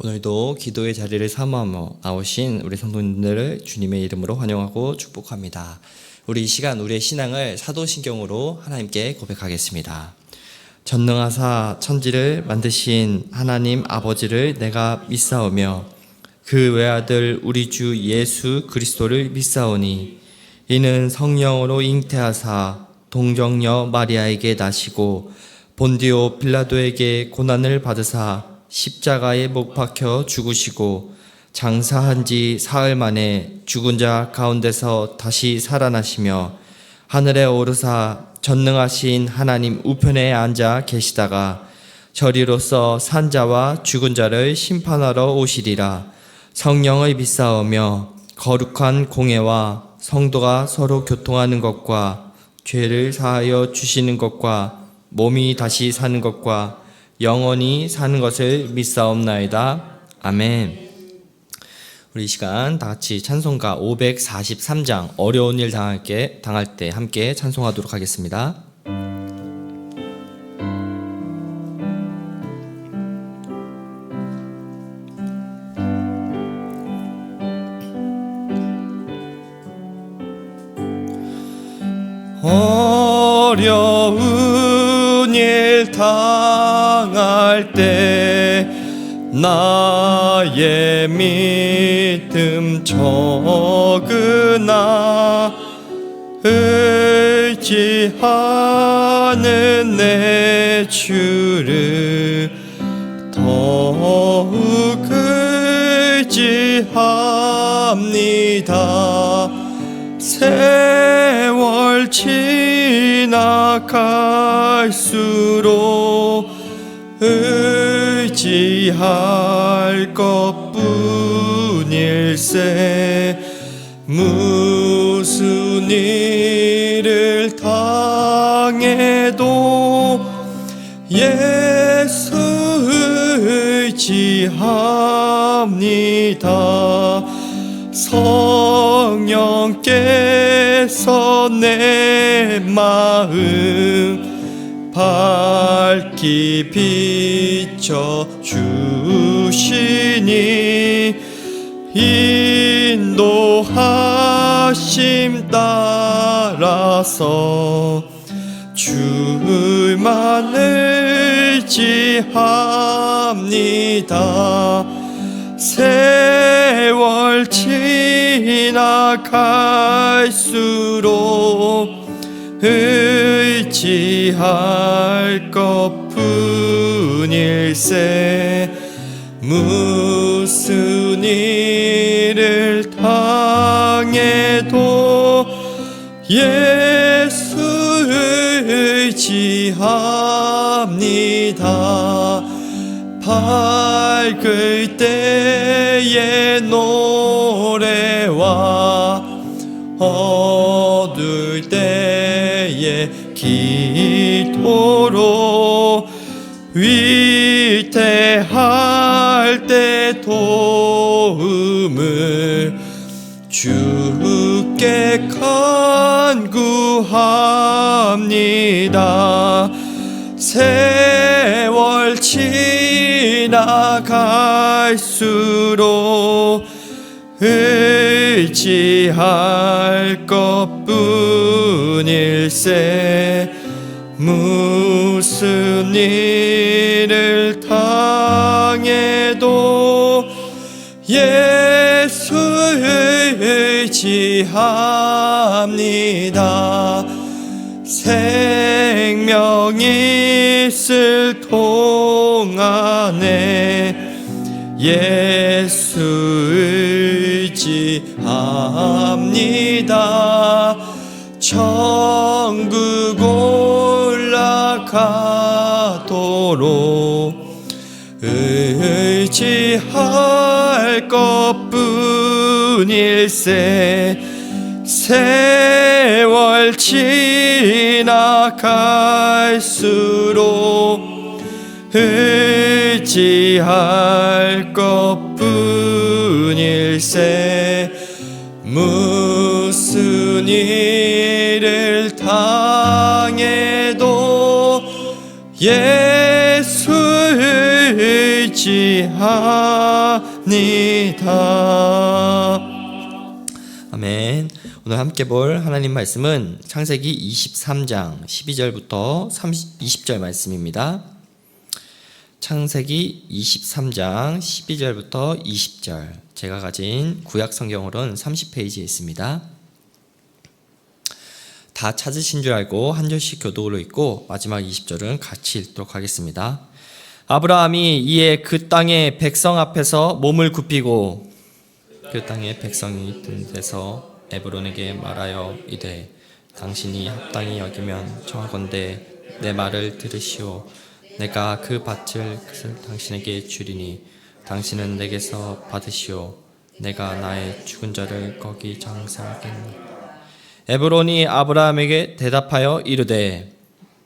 오늘도 기도의 자리를 사모하며 나오신 우리 성도님들을 주님의 이름으로 환영하고 축복합니다. 우리 이 시간 우리의 신앙을 사도신경으로 하나님께 고백하겠습니다. 전능하사 천지를 만드신 하나님 아버지를 내가 믿사오며 그 외아들 우리 주 예수 그리스도를 믿사오니 이는 성령으로 잉태하사 동정녀 마리아에게 나시고 본디오 빌라도에게 고난을 받으사 십자가에 못 박혀 죽으시고 장사한 지 사흘 만에 죽은 자 가운데서 다시 살아나시며 하늘에 오르사 전능하신 하나님 우편에 앉아 계시다가 저리로서 산 자와 죽은 자를 심판하러 오시리라. 성령을 믿사오며 거룩한 공회와 성도가 서로 교통하는 것과 죄를 사하여 주시는 것과 몸이 다시 사는 것과 영원히 사는 것을 믿사옵나이다. 아멘. 우리 이 시간 다 같이 찬송가 543장 어려운 일 당할 때 함께 찬송하도록 하겠습니다. 어려운 일 당할 때 나의 믿음 적으나 의지하는 내 주를 더욱 의지합니다. 세월 지나갈수록 의지할 것뿐일세. 무슨 일을 당해도 예수 의지합니다. 성령께서 내 마음 밝히 비춰 주시니 인도하심 따라서 주만 의지합니다. 세월 지나갈수록 의지할 것뿐일세. 무슨 일을 당해도 예수 의지합니다. 밝을 때의 노래와 어두울 때의 기도로 위태할 때 도움을 주께 간구합니다. 세월 지나갈수록 의지할 것뿐일세. 무슨 일을 당해도 예수 의지합니다. 생명 있을 동안에 예수 의지합니다. 천국 올라가도록 의지할 것뿐일세. 세월 지나갈수록 의지할 것뿐일세. 무슨 일을 당해도 예수 의지하니다. 아멘. 오늘 함께 볼 하나님 말씀은 창세기 23장 12절부터 20절 말씀입니다. 창세기 23장 12절부터 20절. 제가 가진 구약 성경으로는 30페이지에 있습니다. 다 찾으신 줄 알고 한 절씩 교독으로 읽고 마지막 20절은 같이 읽도록 하겠습니다. 아브라함이 이에 그 땅의 백성 앞에서 몸을 굽히고 그 땅의 백성이 든 데서 에브론에게 말하여 이르되 당신이 합당히 여기면 청하건대 내 말을 들으시오. 내가 그 밭을 당신에게 주리니 당신은 내게서 받으시오. 내가 나의 죽은 자를 거기 장사하겠노. 에브론이 아브라함에게 대답하여 이르되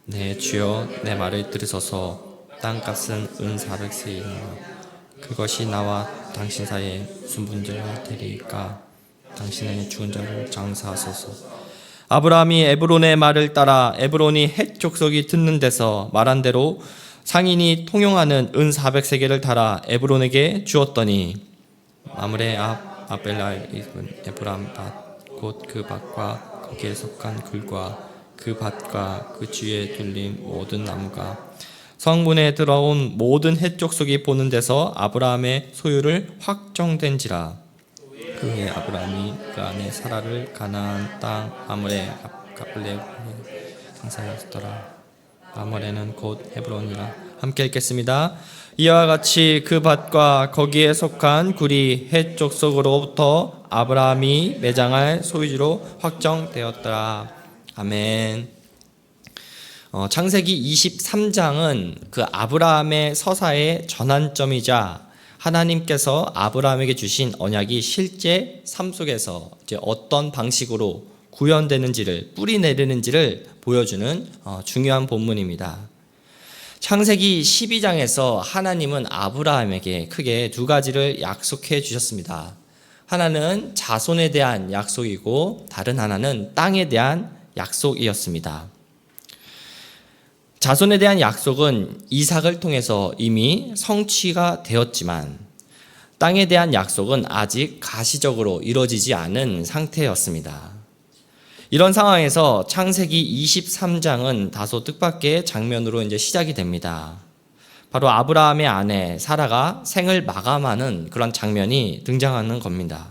내 주여 내 말을 들으소서. 땅값은 은 400세이니라. 그것이 나와 당신 사이에 무슨 문제가 되리까? 당신의 죽은 자를 장사하소서. 아브라함이 에브론의 말을 따라 에브론이 헷 족속이 듣는 데서 말한 대로 상인이 통용하는 은 400세겔을 달아 에브론에게 주었더니 마므레 앞 아벨랄 입은 에브람 밭 곧 그 밭과 거기에 속한 굴과 그 밭과 그 주위에 둘린 모든 나무가 성문에 들어온 모든 헷 족속이 보는 데서 아브라함의 소유를 확정된지라. 그 후에 아브라함이 그 아내 사라를 가나안 땅 마므레 가블레 장사하였더라. 마므레는 곧 헤브론이라. 함께 읽겠습니다. 이와 같이 그 밭과 거기에 속한 굴이 헷 족속으로부터 아브라함이 매장할 소유지로 확정되었더라. 아멘. 창세기 23장은 그 아브라함의 서사의 전환점이자 하나님께서 아브라함에게 주신 언약이 실제 삶 속에서 이제 어떤 방식으로 구현되는지를 뿌리 내리는지를 보여주는 중요한 본문입니다. 창세기 12장에서 하나님은 아브라함에게 크게 두 가지를 약속해 주셨습니다. 하나는 자손에 대한 약속이고 다른 하나는 땅에 대한 약속이었습니다. 자손에 대한 약속은 이삭을 통해서 이미 성취가 되었지만 땅에 대한 약속은 아직 가시적으로 이루어지지 않은 상태였습니다. 이런 상황에서 창세기 23장은 다소 뜻밖의 장면으로 이제 시작이 됩니다. 바로 아브라함의 아내 사라가 생을 마감하는 그런 장면이 등장하는 겁니다.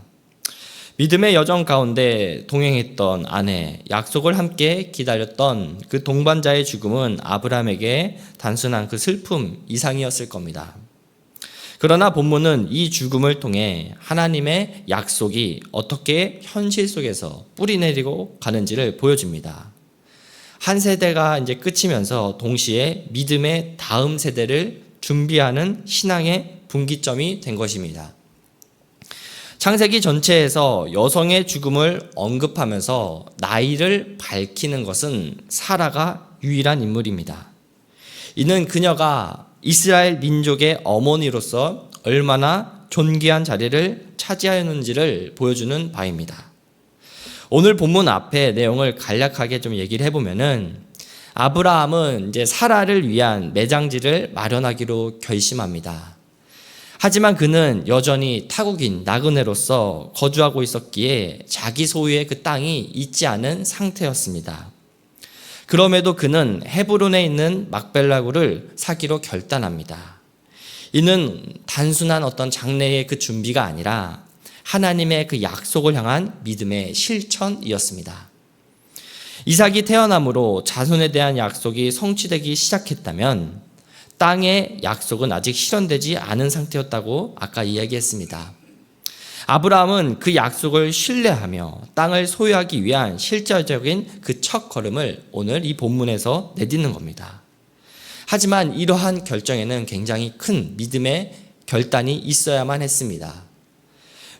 믿음의 여정 가운데 동행했던 아내, 약속을 함께 기다렸던 그 동반자의 죽음은 아브라함에게 단순한 그 슬픔 이상이었을 겁니다. 그러나 본문은 이 죽음을 통해 하나님의 약속이 어떻게 현실 속에서 뿌리 내리고 가는지를 보여줍니다. 한 세대가 이제 끝이면서 동시에 믿음의 다음 세대를 준비하는 신앙의 분기점이 된 것입니다. 창세기 전체에서 여성의 죽음을 언급하면서 나이를 밝히는 것은 사라가 유일한 인물입니다. 이는 그녀가 이스라엘 민족의 어머니로서 얼마나 존귀한 자리를 차지하였는지를 보여주는 바입니다. 오늘 본문 앞에 내용을 간략하게 좀 얘기를 해보면은 아브라함은 이제 사라를 위한 매장지를 마련하기로 결심합니다. 하지만 그는 여전히 타국인 나그네로서 거주하고 있었기에 자기 소유의 그 땅이 있지 않은 상태였습니다. 그럼에도 그는 헤브론에 있는 막벨라굴을 사기로 결단합니다. 이는 단순한 어떤 장래의 그 준비가 아니라 하나님의 그 약속을 향한 믿음의 실천이었습니다. 이삭이 태어남으로 자손에 대한 약속이 성취되기 시작했다면 땅의 약속은 아직 실현되지 않은 상태였다고 아까 이야기했습니다. 아브라함은 그 약속을 신뢰하며 땅을 소유하기 위한 실질적인 그 첫 걸음을 오늘 이 본문에서 내딛는 겁니다. 하지만 이러한 결정에는 굉장히 큰 믿음의 결단이 있어야만 했습니다.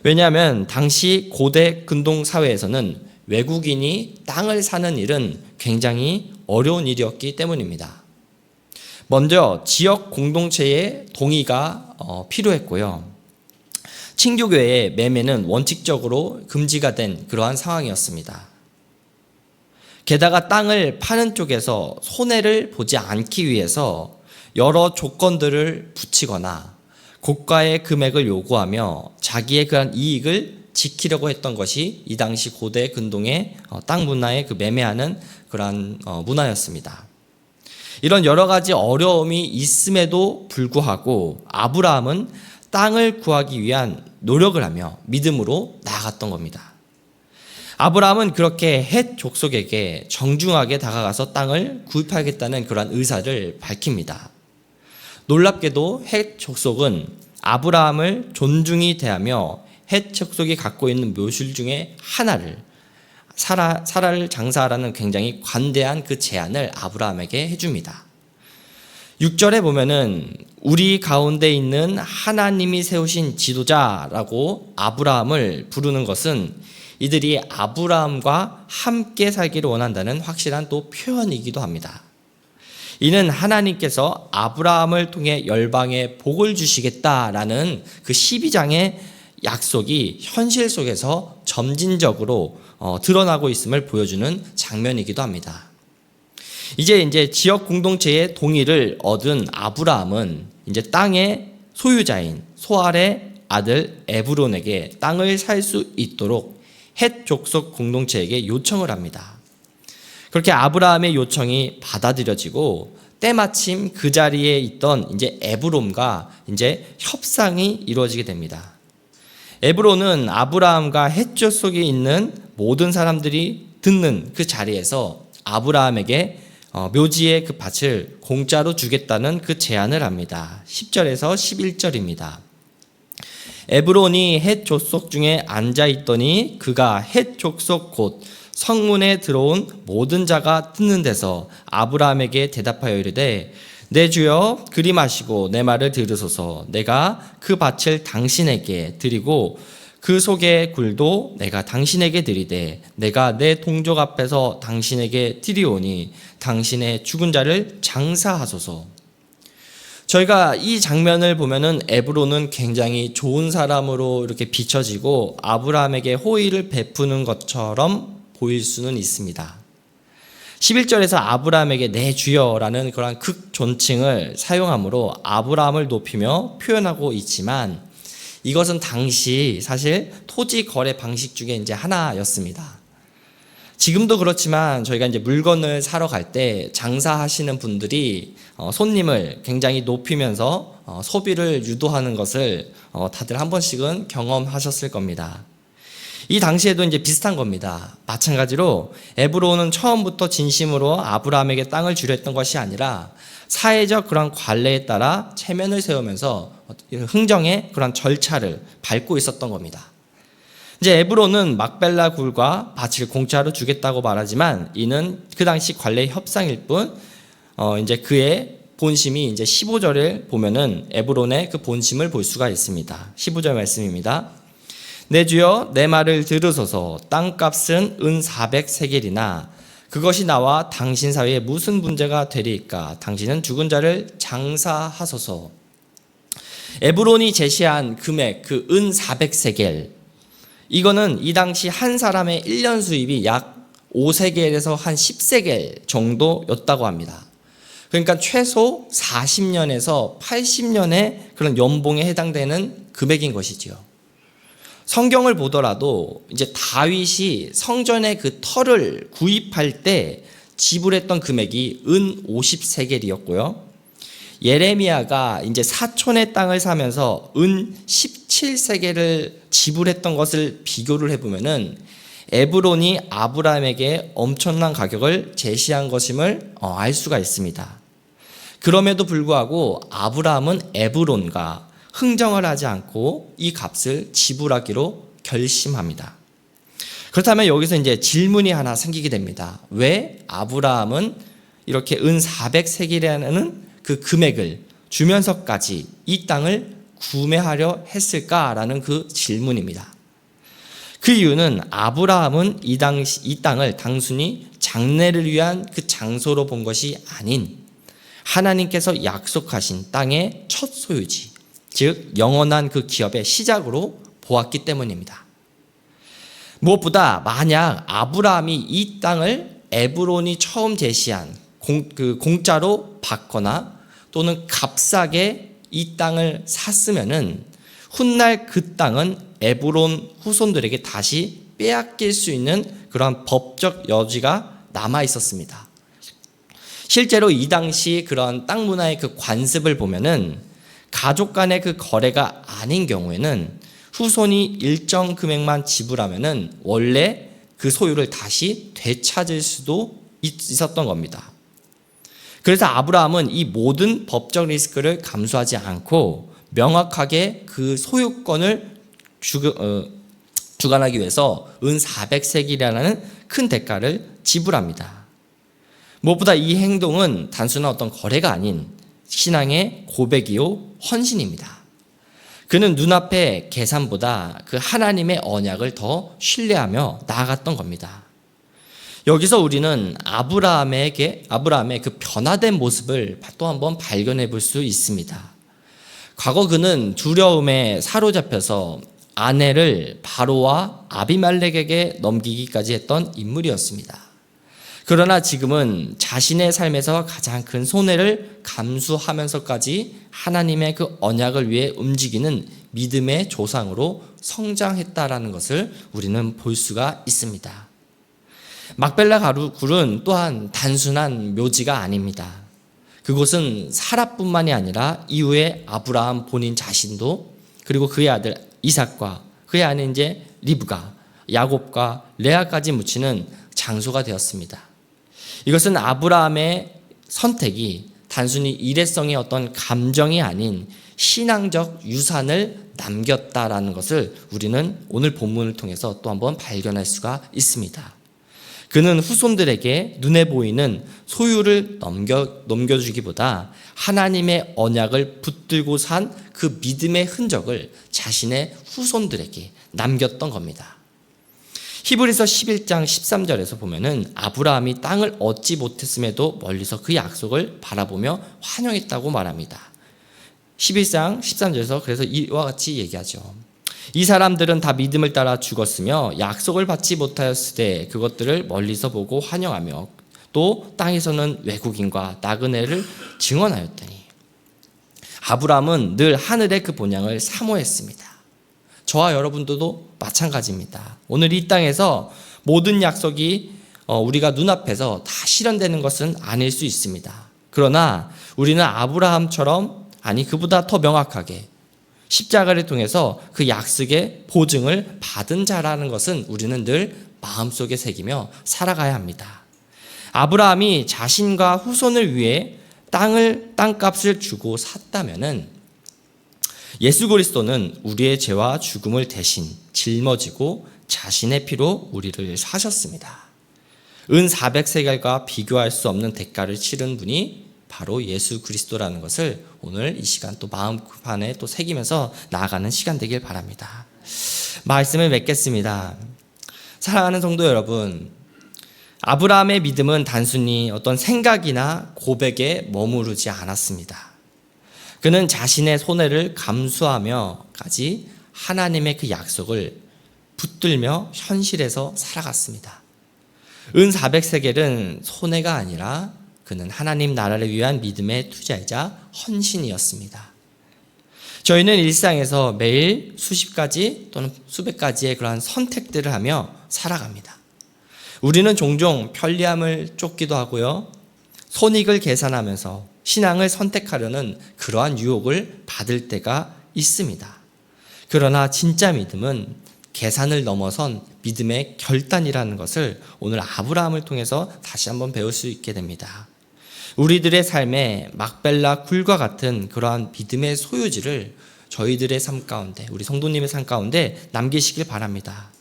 왜냐하면 당시 고대 근동 사회에서는 외국인이 땅을 사는 일은 굉장히 어려운 일이었기 때문입니다. 먼저 지역 공동체의 동의가 필요했고요. 친교교회의 매매는 원칙적으로 금지가 된 그러한 상황이었습니다. 게다가 땅을 파는 쪽에서 손해를 보지 않기 위해서 여러 조건들을 붙이거나 고가의 금액을 요구하며 자기의 그런 이익을 지키려고 했던 것이 이 당시 고대 근동의 땅 문화에 그 매매하는 그러한 문화였습니다. 이런 여러 가지 어려움이 있음에도 불구하고 아브라함은 땅을 구하기 위한 노력을 하며 믿음으로 나아갔던 겁니다. 아브라함은 그렇게 헷 족속에게 정중하게 다가가서 땅을 구입하겠다는 그러한 의사를 밝힙니다. 놀랍게도 헷 족속은 아브라함을 존중히 대하며 헷 족속이 갖고 있는 묘실 중에 하나를 사라를 장사하라는 굉장히 관대한 그 제안을 아브라함에게 해줍니다. 6절에 보면은 우리 가운데 있는 하나님이 세우신 지도자라고 아브라함을 부르는 것은 이들이 아브라함과 함께 살기를 원한다는 확실한 또 표현이기도 합니다. 이는 하나님께서 아브라함을 통해 열방에 복을 주시겠다라는 그 12장의 약속이 현실 속에서 점진적으로 드러나고 있음을 보여주는 장면이기도 합니다. 이제 지역 공동체의 동의를 얻은 아브라함은 이제 땅의 소유자인 소알의 아들 에브론에게 땅을 살 수 있도록 헷 족속 공동체에게 요청을 합니다. 그렇게 아브라함의 요청이 받아들여지고 때마침 그 자리에 있던 이제 에브론과 이제 협상이 이루어지게 됩니다. 에브론은 아브라함과 헷 족속에 있는 모든 사람들이 듣는 그 자리에서 아브라함에게 묘지의 그 밭을 공짜로 주겠다는 그 제안을 합니다. 10절에서 11절입니다. 에브론이 헷 족속 중에 앉아 있더니 그가 헷 족속 곧 성문에 들어온 모든 자가 듣는 데서 아브라함에게 대답하여 이르되 내 주여 그리 마시고 내 말을 들으소서. 내가 그 밭을 당신에게 드리고 그 속의 굴도 내가 당신에게 드리되 내가 내 동족 앞에서 당신에게 드리오니 당신의 죽은 자를 장사하소서. 저희가 이 장면을 보면은 에브론은 굉장히 좋은 사람으로 이렇게 비춰지고 아브라함에게 호의를 베푸는 것처럼 보일 수는 있습니다. 11절에서 아브라함에게 내 주여라는 그런 극존칭을 사용함으로 아브라함을 높이며 표현하고 있지만 이것은 당시 사실 토지 거래 방식 중에 이제 하나였습니다. 지금도 그렇지만 저희가 이제 물건을 사러 갈 때 장사하시는 분들이 손님을 굉장히 높이면서 소비를 유도하는 것을 다들 한 번씩은 경험하셨을 겁니다. 이 당시에도 이제 비슷한 겁니다. 마찬가지로 에브론은 처음부터 진심으로 아브라함에게 땅을 주려 했던 것이 아니라 사회적 그런 관례에 따라 체면을 세우면서 흥정의 그런 절차를 밟고 있었던 겁니다. 이제 에브론은 막벨라 굴과 밭을 공짜로 주겠다고 말하지만 이는 그 당시 관례 협상일 뿐, 이제 그의 본심이 이제 15절을 보면은 에브론의 그 본심을 볼 수가 있습니다. 15절 말씀입니다. 내 주여 내 말을 들으소서. 땅값은 은 400세겔이나 그것이 나와 당신 사회에 무슨 문제가 되리까? 당신은 죽은 자를 장사하소서. 에브론이 제시한 금액 그 은 400세겔, 이거는 이 당시 한 사람의 1년 수입이 약 5세겔에서 한 10세겔 정도였다고 합니다. 그러니까 최소 40년에서 80년의 그런 연봉에 해당되는 금액인 것이지요. 성경을 보더라도 이제 다윗이 성전의 그 터를 구입할 때 지불했던 금액이 은 50세겔이었고요. 예레미야가 이제 사촌의 땅을 사면서 은 17세겔을 지불했던 것을 비교를 해보면은 에브론이 아브라함에게 엄청난 가격을 제시한 것임을 알 수가 있습니다. 그럼에도 불구하고 아브라함은 에브론과 흥정을 하지 않고 이 값을 지불하기로 결심합니다. 그렇다면 여기서 이제 질문이 하나 생기게 됩니다. 왜 아브라함은 이렇게 은 400세겔이라는 그 금액을 주면서까지 이 땅을 구매하려 했을까라는 그 질문입니다. 그 이유는 아브라함은 이 땅을 단순히 장래를 위한 그 장소로 본 것이 아닌 하나님께서 약속하신 땅의 첫 소유지, 즉 영원한 그 기업의 시작으로 보았기 때문입니다. 무엇보다 만약 아브라함이 이 땅을 에브론이 처음 제시한 공짜로 받거나 또는 값싸게 이 땅을 샀으면은 훗날 그 땅은 에브론 후손들에게 다시 빼앗길 수 있는 그러한 법적 여지가 남아 있었습니다. 실제로 이 당시 그런 땅 문화의 그 관습을 보면은 가족 간의 그 거래가 아닌 경우에는 후손이 일정 금액만 지불하면은 원래 그 소유를 다시 되찾을 수도 있었던 겁니다. 그래서 아브라함은 이 모든 법적 리스크를 감수하지 않고 명확하게 그 소유권을 주관하기 위해서 은 400세겔이라는 큰 대가를 지불합니다. 무엇보다 이 행동은 단순한 어떤 거래가 아닌 신앙의 고백이요 헌신입니다. 그는 눈앞의 계산보다 그 하나님의 언약을 더 신뢰하며 나아갔던 겁니다. 여기서 우리는 아브라함의 그 변화된 모습을 또 한번 발견해 볼 수 있습니다. 과거 그는 두려움에 사로잡혀서 아내를 바로와 아비멜렉에게 넘기기까지 했던 인물이었습니다. 그러나 지금은 자신의 삶에서 가장 큰 손해를 감수하면서까지 하나님의 그 언약을 위해 움직이는 믿음의 조상으로 성장했다라는 것을 우리는 볼 수가 있습니다. 막벨라 굴은 또한 단순한 묘지가 아닙니다. 그곳은 사라뿐만이 아니라 이후에 아브라함 본인 자신도 그리고 그의 아들 이삭과 그의 아내 이제 리브가 야곱과 레아까지 묻히는 장소가 되었습니다. 이것은 아브라함의 선택이 단순히 일회성의 어떤 감정이 아닌 신앙적 유산을 남겼다라는 것을 우리는 오늘 본문을 통해서 또 한번 발견할 수가 있습니다. 그는 후손들에게 눈에 보이는 소유를 넘겨주기보다 하나님의 언약을 붙들고 산 그 믿음의 흔적을 자신의 후손들에게 남겼던 겁니다. 히브리서 11장 13절에서 보면은 아브라함이 땅을 얻지 못했음에도 멀리서 그 약속을 바라보며 환영했다고 말합니다. 11장 13절에서 그래서 이와 같이 얘기하죠. 이 사람들은 다 믿음을 따라 죽었으며 약속을 받지 못하였을 때 그것들을 멀리서 보고 환영하며 또 땅에서는 외국인과 나그네를 증언하였더니 아브라함은 늘 하늘의 그 본향을 사모했습니다. 저와 여러분들도 마찬가지입니다. 오늘 이 땅에서 모든 약속이 우리가 눈앞에서 다 실현되는 것은 아닐 수 있습니다. 그러나 우리는 아브라함처럼 아니 그보다 더 명확하게 십자가를 통해서 그 약속의 보증을 받은 자라는 것은 우리는 늘 마음속에 새기며 살아가야 합니다. 아브라함이 자신과 후손을 위해 땅값을 주고 샀다면은 예수 그리스도는 우리의 죄와 죽음을 대신 짊어지고 자신의 피로 우리를 사셨습니다. 은 400세겔과 비교할 수 없는 대가를 치른 분이 바로 예수 그리스도라는 것을 오늘 이 시간 또 마음판에 또 새기면서 나아가는 시간 되길 바랍니다. 말씀을 맺겠습니다. 사랑하는 성도 여러분, 아브라함의 믿음은 단순히 어떤 생각이나 고백에 머무르지 않았습니다. 그는 자신의 손해를 감수하며까지 하나님의 그 약속을 붙들며 현실에서 살아갔습니다. 은 400세겔은 손해가 아니라 그는 하나님 나라를 위한 믿음의 투자이자 헌신이었습니다. 저희는 일상에서 매일 수십 가지 또는 수백 가지의 그러한 선택들을 하며 살아갑니다. 우리는 종종 편리함을 쫓기도 하고요. 손익을 계산하면서 신앙을 선택하려는 그러한 유혹을 받을 때가 있습니다. 그러나 진짜 믿음은 계산을 넘어선 믿음의 결단이라는 것을 오늘 아브라함을 통해서 다시 한번 배울 수 있게 됩니다. 우리들의 삶에 막벨라 굴과 같은 그러한 믿음의 소유지를 저희들의 삶 가운데, 우리 성도님의 삶 가운데 남기시길 바랍니다.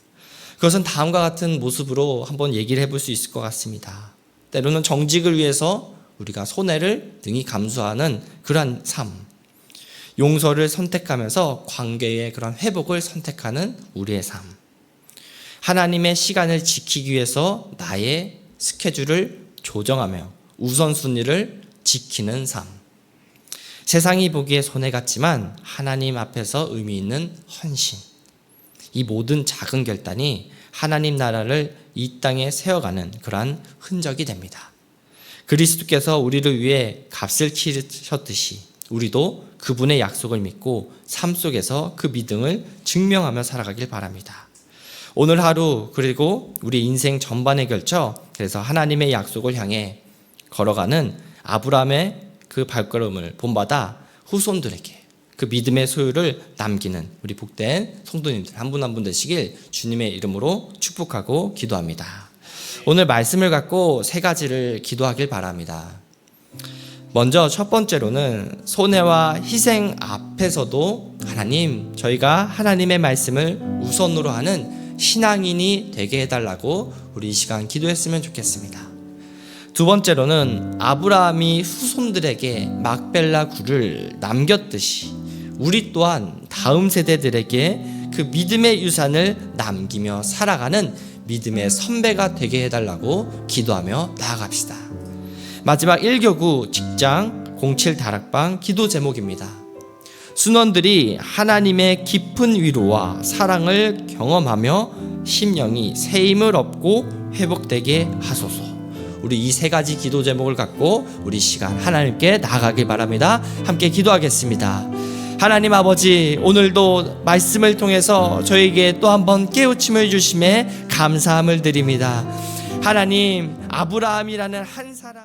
그것은 다음과 같은 모습으로 한번 얘기를 해볼 수 있을 것 같습니다. 때로는 정직을 위해서 우리가 손해를 능히 감수하는 그러한 삶, 용서를 선택하면서 관계의 그런 회복을 선택하는 우리의 삶, 하나님의 시간을 지키기 위해서 나의 스케줄을 조정하며 우선순위를 지키는 삶, 세상이 보기에 손해 같지만 하나님 앞에서 의미 있는 헌신, 이 모든 작은 결단이 하나님 나라를 이 땅에 세워가는 그러한 흔적이 됩니다. 그리스도께서 우리를 위해 값을 치르셨듯이 우리도 그분의 약속을 믿고 삶 속에서 그 믿음을 증명하며 살아가길 바랍니다. 오늘 하루 그리고 우리 인생 전반에 걸쳐 그래서 하나님의 약속을 향해 걸어가는 아브라함의 그 발걸음을 본받아 후손들에게 그 믿음의 소유를 남기는 우리 복된 성도님들 한 분 한 분 되시길 주님의 이름으로 축복하고 기도합니다. 오늘 말씀을 갖고 세 가지를 기도하길 바랍니다. 먼저 첫 번째로는 손해와 희생 앞에서도 하나님, 저희가 하나님의 말씀을 우선으로 하는 신앙인이 되게 해달라고 우리 이 시간 기도했으면 좋겠습니다. 두 번째로는 아브라함이 후손들에게 막벨라 굴을 남겼듯이 우리 또한 다음 세대들에게 그 믿음의 유산을 남기며 살아가는 믿음의 선배가 되게 해달라고 기도하며 나아갑시다. 마지막 1교구 직장 07 다락방 기도 제목입니다. 순원들이 하나님의 깊은 위로와 사랑을 경험하며 심령이 새 힘을 얻고 회복되게 하소서. 우리 이 세 가지 기도 제목을 갖고 우리 시간 하나님께 나아가길 바랍니다. 함께 기도하겠습니다. 하나님 아버지, 오늘도 말씀을 통해서 저에게 또 한번 깨우침을 주심에 감사함을 드립니다. 하나님, 아브라함이라는 한 사람